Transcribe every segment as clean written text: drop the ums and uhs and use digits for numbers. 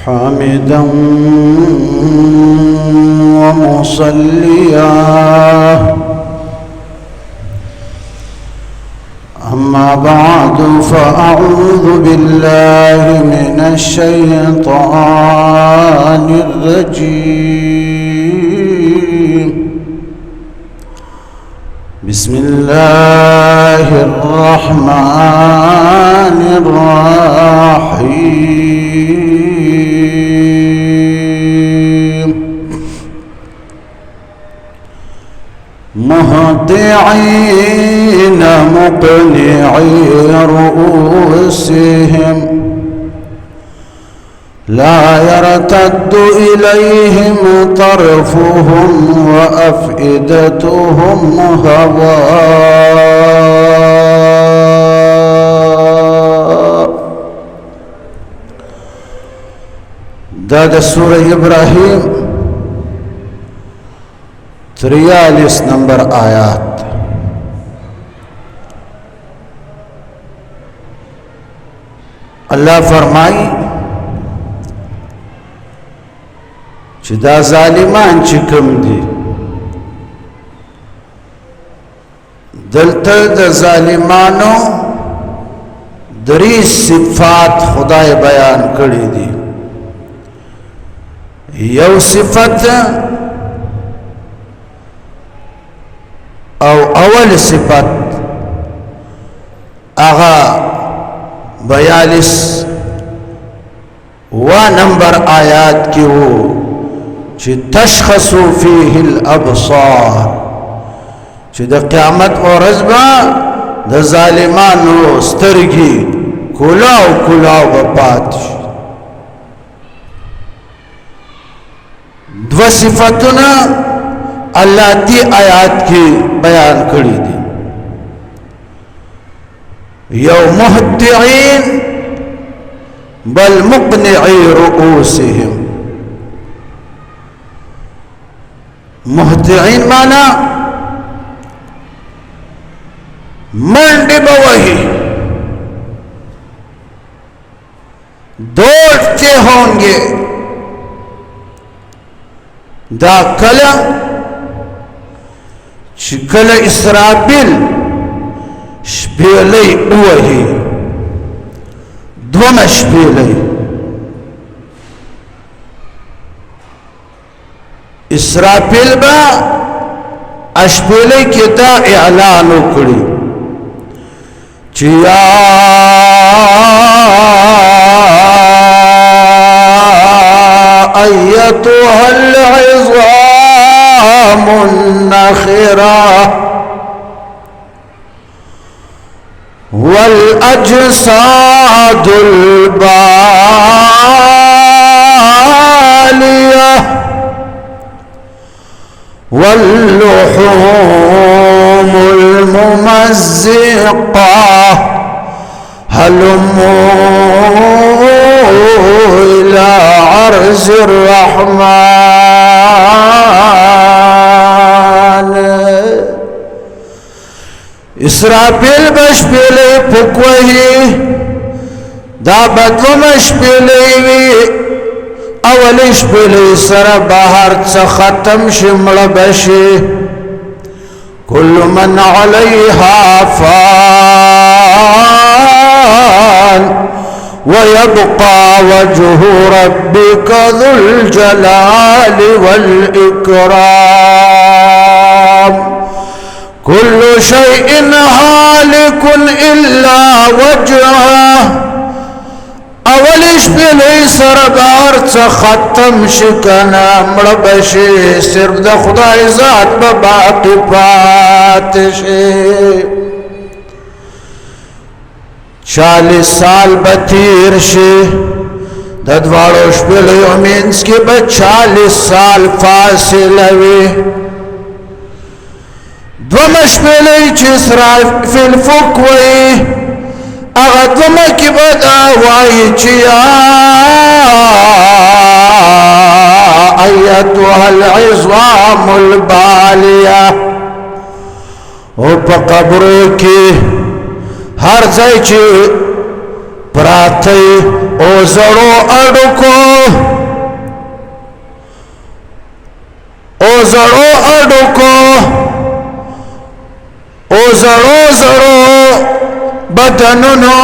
حامدا ومصليا أما بعد فأعوذ بالله من الشيطان الرجيم بسم الله الرحمن الرحيم مهطعين مقنعي رؤوسهم لا يرتد إليهم طرفهم وأفئدتهم هواء. دا سورة إبراهيم 43 نمبر آیات. اللہ فرمائی چې دا ظالمان چې کوم دي دلته د ظالمانو درې صفات خدای بیان کړي دي. یو صفت او اول صفت اغا 42 نمبر آیات کی وہ چی تشخصو فیه الابصار چی دا قیامت اور رزبا دا ظالمانو سترگی کلاو کلاو بپاتش. دو صفتنا اللہ دی آیات کی بیان کری دی. یو مہطعین بل مقنعی رؤوسهم. مہطعین مانا منڈی بوہی دوڑتے ہوں گے. دا کلا شکل اسرافیل شپیلی اوہی دوم شپیلی اسرافیل با اشپیلی کی دا اعلانو کری چیا ایتوها العظام النخرة والأجساد البالية واللحوم الممزقة هلموا إلى عرش الرحمن. اسرافیل بشپیلی پکوہی دا بدلوم شپیلی وی اول شپیلی سر بہر چا ختم شمل بشی کل من علیہا فان ويبقى وجه ربك ذو الجلال والإكرام كل شيء هالك إلا وجهه. اولش بلی سربار چا ختم شکنا مربشی صرف دا خدای ذات باقی پاتشی. 40 سال بتیر شی دا دوارو شپیلیو مینس کی 40 سال فاصله وی. دوم شپیلی چی اسرافیل فکوی اغا دوم کی بدا وائی چیا ایتوها العظام البالیہ. او پا قبرو کی ہر ځای چې پراتی او زړو اډکو او زړو بدنونو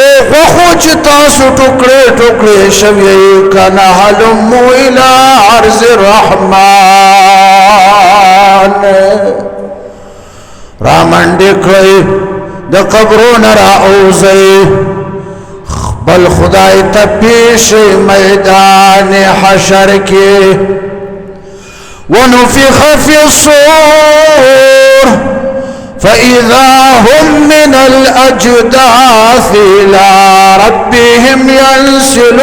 او غوښو چې تاسو ټوکړې ټوکړې شوي کنه هلمو الی عرض الرحمن رامنډې کړئ د قبرونو راوځئ بل خدای ته پیش میدان حشر کې ونفخ في الصور فإذا هم من الأجداث إلى ربهم ينسلون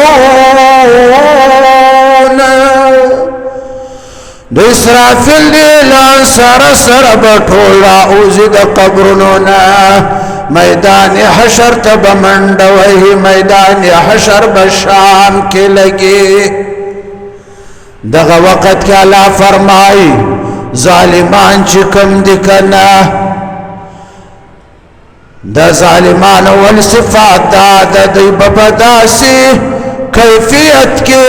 د اسرافیل اعلان سره سره به ټول راوځي د قبرونو نه میدان حشر ته به منډه وهي میدان حشر به شام کې لګي دغه وخت کې الله فرمایي ظالمان چې کوم دي کنه د ظالمانو ول صفات د دوی په داسې کیفیت کې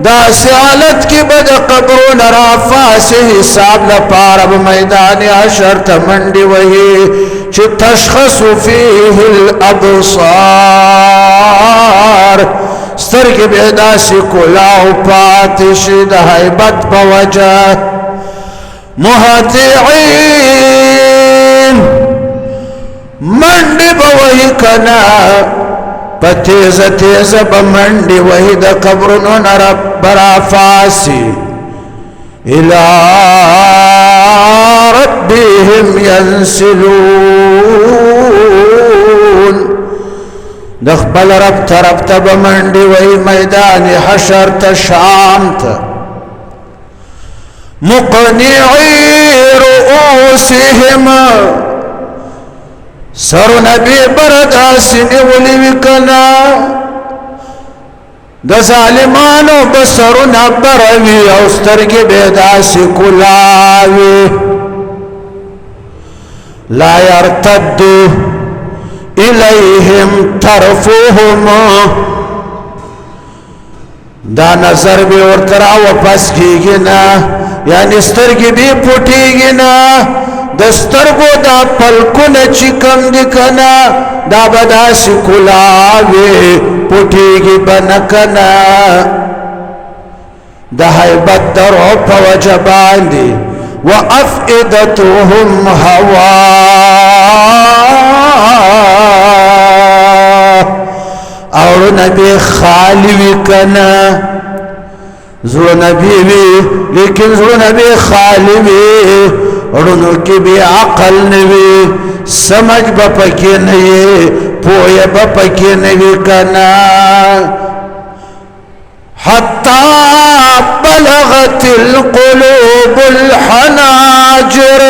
داسې حالت کې به د قبرونو رافاسې حساب لپاره به میدان حشر ته منډې وهي چې تشخص فيه الابصار سترګې به داسې کلاو پاتې شي د هیبت په وجه مهطعین منډې به وهي کنه په تیزه تیزه به منډې وهي د قبرونو نه برافاسي الى ربهم ينسلون د خپل رب طرف ته به منډې وهي میدان حشر ته شام ته مقنعي رؤوسهم سرونه بې برداسې نیولي وي کنه د ظالمانو به سرونه بره وي او سترګې به داسې کلاوي لا يرتد الیهم طرفهم دا نظر به ورته راواپس کېږي نه یعنې سترګې به پټېږي نه د سترګو دا پلکونه چې کوم دي کنه دا به داسې کلاوي پټېږي به نه کنه د هیبت د روح په وجه باندې وافئدتهم هوا اورونه به خالی وي کنه زړونه به وي لیکن زړونه به خالی وي اړونو کې به عقل نه وي سمجھ به پکې نه وي پوهه به پکې نه وي کنه حتى بلغت القلوب الحناجر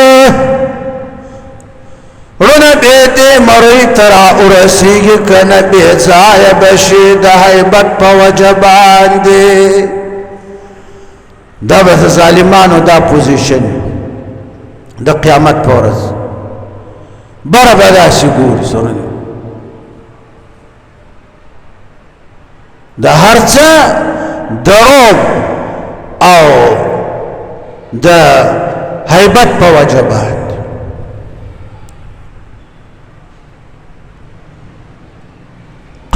رونه به دې مړی ترا ورسیږي کنه به ځای بشي د هیبت په وجه باندې دا به ظالمانو دا پوزیشن د قیامت په ورځ بره به داسې ګوري سره د هر څه دروب او د هیبت په وجه باندې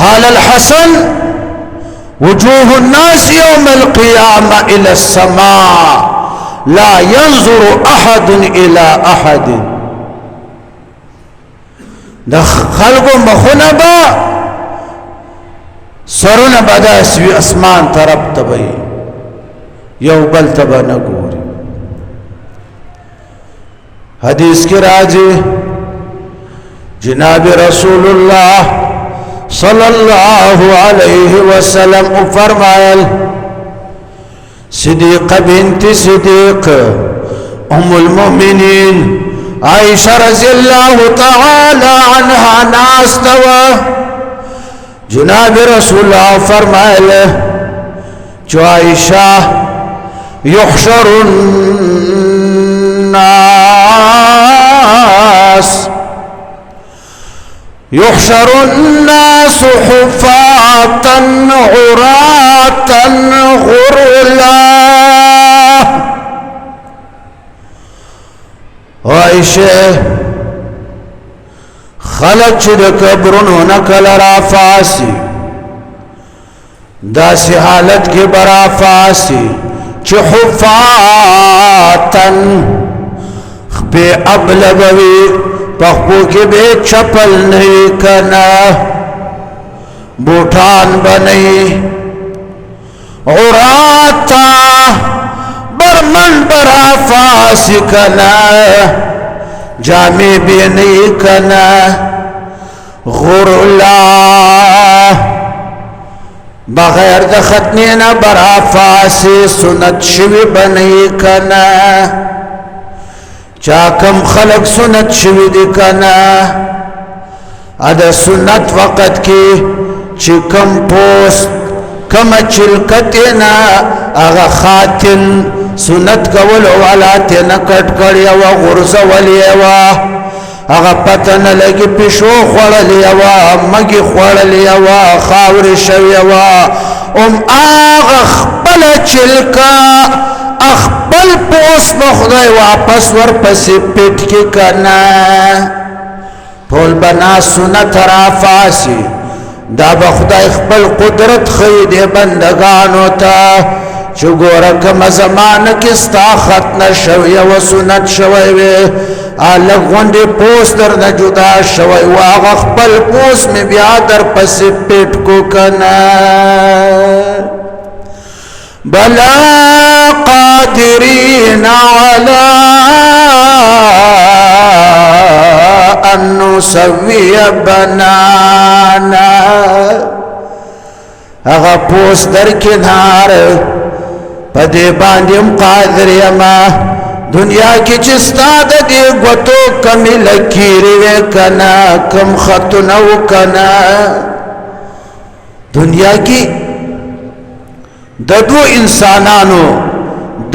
قال الحسن وجوه الناس يوم القيامة إلى السماء لا ينظر أحد إلى أحد د خلقو مخونه با سرونه به داسې وي اسمان طرف ته به یو بل ته به نه ګوري حدیث کې راځي جناب رسول الله صلی الله علیه وسلم فرمایل صدیقه بنت صدیق ام المؤمنین عائشہ رضی اللہ تعالی عنها ناستوا جناب رسول اللہ فرمائے جو عائشہ یحشر الناس يحشر الناس حفاة عراة غرلا وعيشه خلق چې د قبرونو نه کله رافاسي داسې حالت کې به رافاسي چې حفاتن خپې ابله به وي پخپو کې به چپل نه وي که نه بوټان به نه وي عراتا برمن به رافاسي که نه جامع بھی نہیں کنا غرلا بغیر د ختنی نه برا فاسی سنت شوی بنئی کنا چا کم خلق سنت شوی دی کنا ادا سنت وقت کی چی کم پوست کم چلکتنا اغا خاتن سنت کول والا تینا کٹ کړیا و غرزولیا و هغه پته نه لګي پښو خوړلیا و مګي خوړلیا و خاور شویا و هغه خپل چلکا خپل پوس په خدای واپس ور پسې پټ کې کنا ټول بنا سنت رافاسي دا به خدای خپل قدرت خې دې بندگانو ته چې ګوره کومه زمانه کې ستا ختنه شوی و سنت شوی وی الګ غونډې پوس در نه جدا شوی و هغه خپل پوس مې بیا در پسې پیټ کو کنه بلا قادرین علی ان نسوی بنانا هغه پوس در کنار پدې باندې قادر یما دنیا کې چې ستاد دې غوتو کمی لکیری وکنا کم خطنه وکنا دنیا کې د دو انسانانو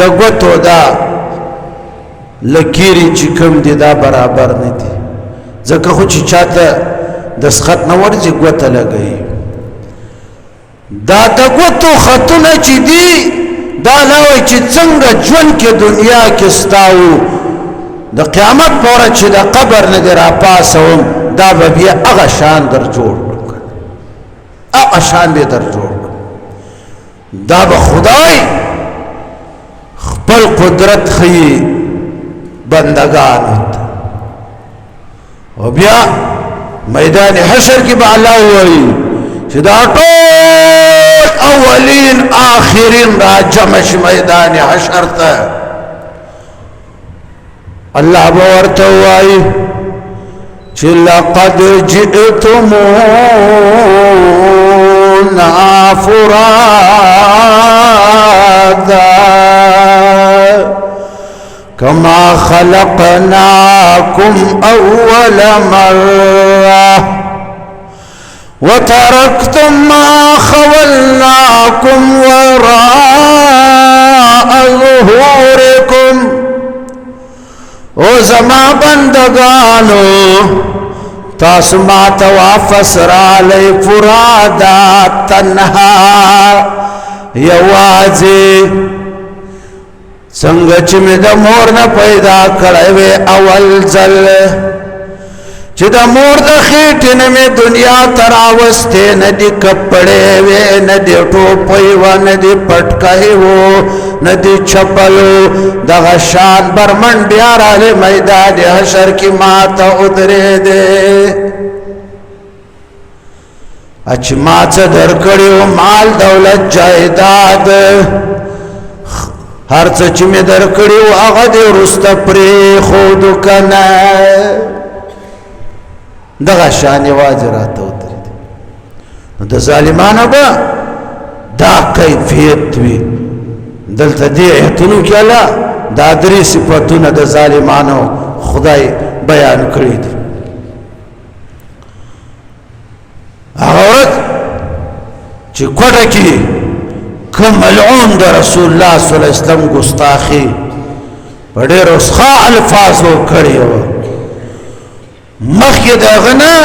د غوتو دا لکیری چې کم دي دا برابر نه دي ځکه خو چې چاته د سخت نه ورځي غوته لګي دا د غوتو خطونه چې دي دا نوې چې څنګه ژوند کې دنیا کې ستاو د قیامت پورې چې د قبر نه را پاسوم دا به بیا هغه شان در جوړ هغه شان به در جوړ دا به خدای خپل قدرت خي بندگانو او بیا میدان حشر کې به الله وایي چې دا ټول اولین آخرین را جمش میدان حشر تا اللہ بورتوائی چی لقد جئتمونا فرادا کما خلقناکم اول مرہ وتركتم ما خولناكم وراء ظهوركم او زما بندگانو تاسو ما ته واپس را لې فرادا تنها یوازې څنګه چې مې د مور نه پیدا کړې وې اول ځل چې د مور د خېټې نه مې دنیا ته راوستې نه دي کپړې وې نه دي ټوپۍ وه نه دي پټکۍ وو نه دي چپل و دغه شان برمن بیا راغلی میدان حشر کې ما ته ودرېدې چې ما څه درکړي و مال دولت جایداد هر څه چې مې درکړي و هغه دې وروسته پرېښودو که نه دغه شان یوازې راته ودرېد نو د ظالمانو به دا کیفیت وي دلته دې ایتونو کې الله دا درې صفتونه د ظالمانو خدای بیان کړي دي هغه ورځ چې کوټه کې کوم ملعون د رسول الله صلی الله علیه وسلم ګستاخي په ډېرو ښه الفاظو کړې وه مخکې د هغه نه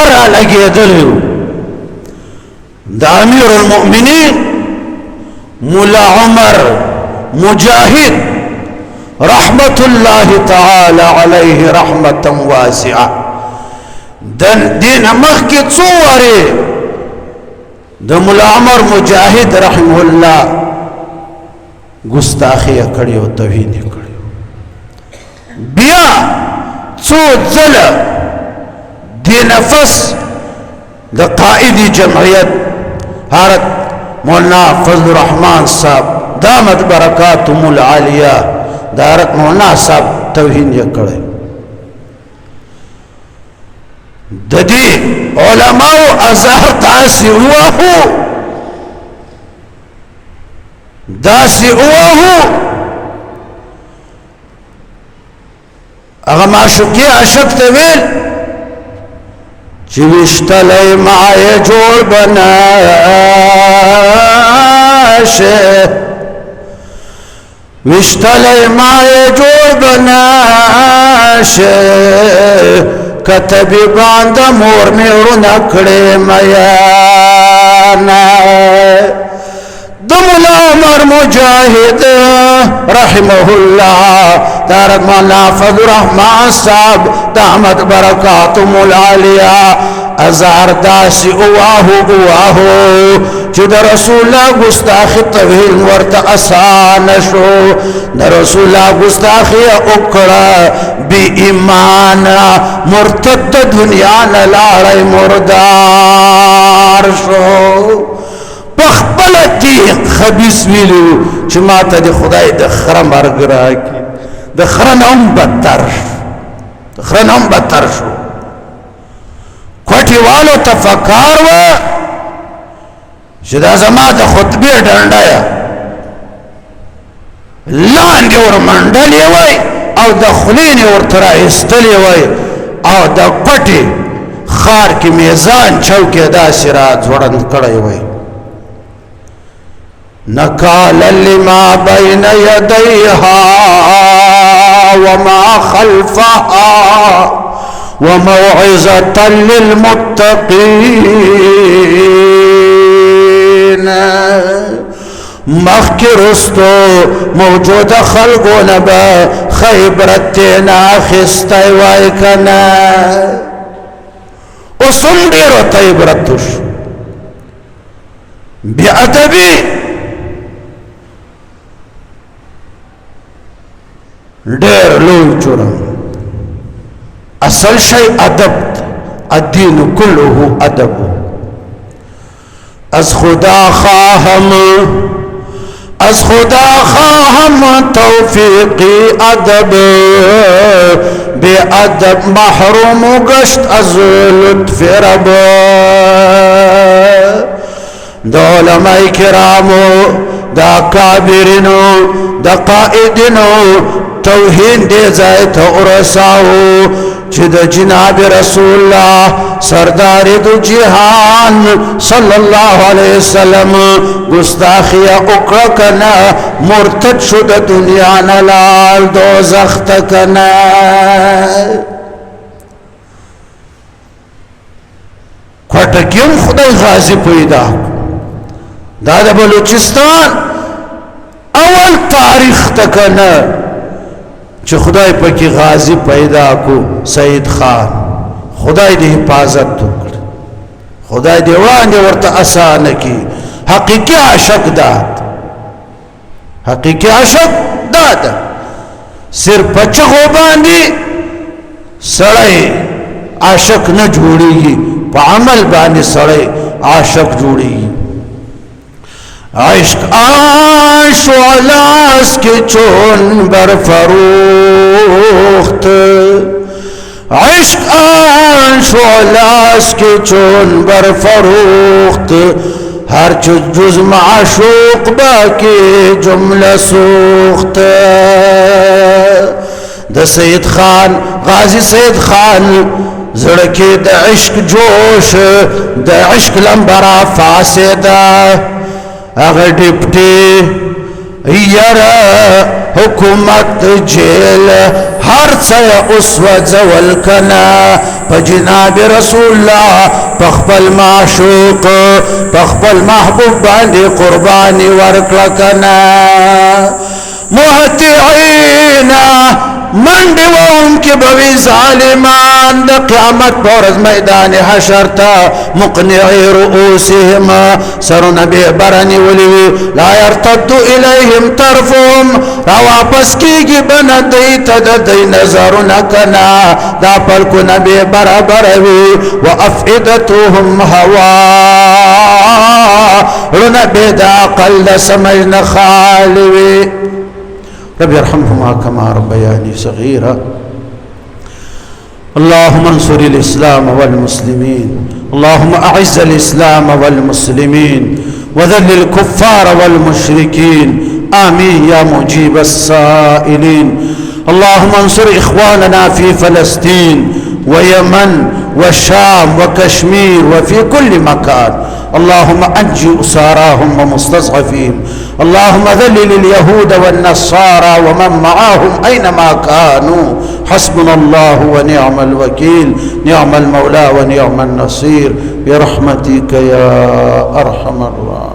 را لګېدلی د امیر المؤمنین مولا عمر مجاهد رحمت الله تعالی علیه رحمتا واسعه دین مخکې څو وارې د مولا عمر مجاهد رحمه الله ګستاخی کړی او توهین کړی بیا څو ځله د نفس د قائد جمعیت حضرت مولانا فضل الرحمن صاحب دامت برکاتهم العالیہ د حضرت مولانا صاحب توهین کړی د دې علماء ازهر داسې وهو هغه معشوقي عاشق ته ویل چې وشتلی معایا جوړ بناشه وشتلی معایا جوړ بناشه کتبی باند مور میرو نکڑے میانا د مولا عمر مجاہد رحمه اللہ تارک مولانا فضل الرحمن صاحب دامت برکاتهم العالیہ ازار داسی اواہو چو دا رسول اللہ گستاخی توہین ورطا آسان شو دا رسول اللہ گستاخی اکڑا بی ایمان مرتد دنیا نلارای مردار شو پخبلتی خبیث ویلو چو ماتا دی خدای د خرم ارگرا کی د خرنم بدتر شو کوٹی والو تفکار و شدا زما د خطبه ډنډایا لاندې ور منډلې وای او د خلینې ورته راایستلې وای او د کوټې خار کې میزان چوکې داسې را ځوړند کړی وای نکالا لما بین یدیها وما خلفها وموعظة للمتقين مخی رستو موجود خلقو نبا خیبرتینا خستی وائی کنا اسن دیرو تیبرتوش بی ادبی دیر لوی چورم اصل شئی ادب الدین کلو ادب از خدا خواهم توفیقی ادب بی ادب محروم گشت از لطف رب دا علماء کرامو دا کابرینو دا قائدینو توہین دے زائتا ارساو چھ دا جناب رسول اللہ سردار دو جہان صلی اللہ علیہ وسلم گستاخی اکرکنا مرتد شد دنیا نلال دوزخ تکنا کھوٹکیم خدای غازی پیدا دادا بلوچستان اول تاریخ تکنا چه خدای پاکی غازی پیدا کو سید خان خدای دی حفاظت کرد خدای دی وانده ورطا آسان کی حقیقی عشق داد صرف پچھو باندی سڑے عاشق نہ جوڑی گی پا عمل باندی سڑے عاشق جوڑی گی عشق آش و علاس کے چون برفروخت عشق آش و علاس کے چون برفروخت ہر جز معشوق باقی جملہ سوخت دا سید خان غازی سید خان زڑکی دا عشق جوش دا عشق لمبرا فاسدہ اگر ڈپٹی یرا حکومت جیل ہر څه اسوه ځول کنا په جناب رسول الله پخپل معشوق پخپل محبوب باندې قرباني ورکړه کنا مهطعين منډې وهونکي به وي ظالمان د قیامت په ورځ میدان حشر ته مقنعي رؤوسهم سرونه بې بره نیولي وي لا يرتد الیهم طرفهم را واپس کېږي به نه دوی ته د دوی نظرونه که نه دا پلکونه بې برابره وي وافئدتهم هوا رونه بې د عقل د سمج نه خالي وي رب ارحمهما كما ربياني صغيرا اللهم انصر الإسلام والمسلمين اللهم أعز الإسلام والمسلمين وذل الكفار والمشركين آمين يا مجيب السائلين اللهم انصر إخواننا في فلسطين ويمن والشام وكشمير وفي كل مكان اللهم أنجي أساراهم ومستضعفين اللهم ذلل اليهود والنصارى ومن معهم أينما كانوا حسبنا الله ونعم الوكيل نعم المولى ونعم النصير برحمتك يا أرحم الراحمين